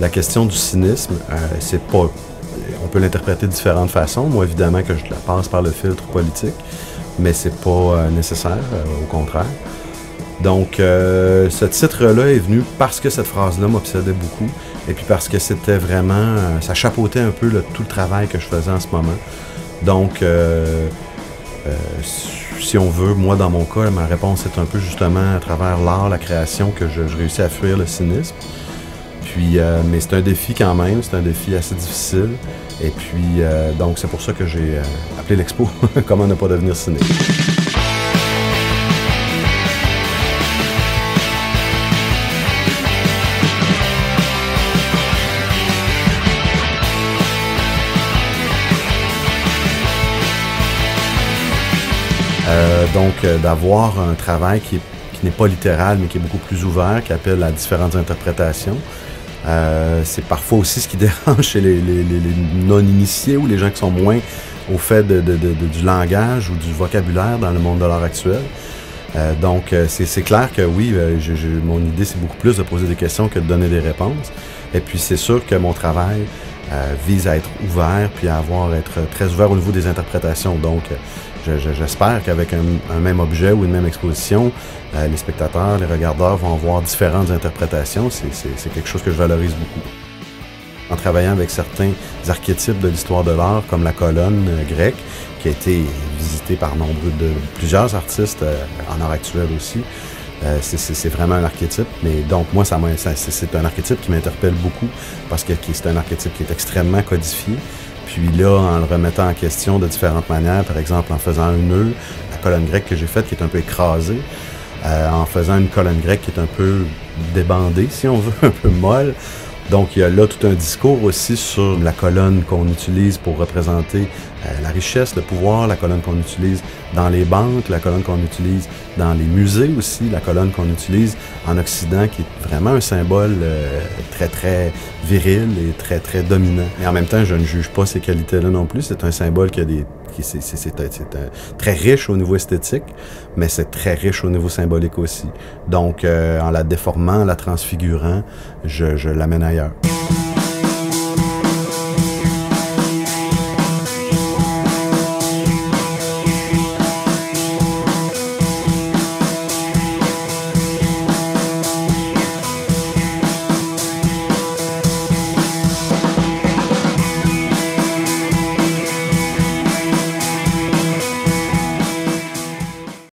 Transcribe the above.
La question du cynisme, c'est pas... On peut l'interpréter de différentes façons. Moi, évidemment, que je la passe par le filtre politique, mais c'est pas nécessaire, au contraire. Donc, ce titre-là est venu parce que cette phrase-là m'obsédait beaucoup, et puis parce que c'était vraiment... ça chapeautait un peu tout le travail que je faisais en ce moment. Donc, si on veut, moi, dans mon cas, ma réponse est un peu justement à travers l'art, la création, que je réussis à fuir le cynisme. Puis, mais c'est un défi quand même, c'est un défi assez difficile. Et puis, donc, c'est pour ça que j'ai appelé l'expo « Comment ne pas devenir cynique ». Donc, d'avoir un travail qui n'est pas littéral, mais qui est beaucoup plus ouvert, qui appelle à différentes interprétations. C'est parfois aussi ce qui dérange chez les non-initiés ou les gens qui sont moins au fait du langage ou du vocabulaire dans le monde de l'art actuel. Donc, c'est clair que oui, mon idée, c'est beaucoup plus de poser des questions que de donner des réponses. Et puis, c'est sûr que mon travail vise à être ouvert, puis à être très ouvert au niveau des interprétations. Donc, j'espère qu'avec un même objet ou une même exposition, les spectateurs, les regardeurs vont avoir différentes interprétations. C'est quelque chose que je valorise beaucoup. En travaillant avec certains archétypes de l'histoire de l'art, comme la colonne grecque, qui a été visitée par plusieurs artistes en art actuel aussi, c'est vraiment un archétype. Mais donc, moi, c'est un archétype qui m'interpelle beaucoup parce que c'est un archétype qui est extrêmement codifié. Puis là, en le remettant en question de différentes manières, par exemple en faisant un nœud, la colonne grecque que j'ai faite qui est un peu écrasée, en faisant une colonne grecque qui est un peu débandée, si on veut, un peu molle. Donc, il y a là tout un discours aussi sur la colonne qu'on utilise pour représenter la richesse, le pouvoir, la colonne qu'on utilise dans les banques, la colonne qu'on utilise dans les musées aussi, la colonne qu'on utilise en Occident, qui est vraiment un symbole très, très viril et très, très dominant. Et en même temps, je ne juge pas ces qualités-là non plus. C'est un symbole qui a c'est très riche au niveau esthétique, mais c'est très riche au niveau symbolique aussi. Donc, en la déformant, en la transfigurant, je l'amène ailleurs.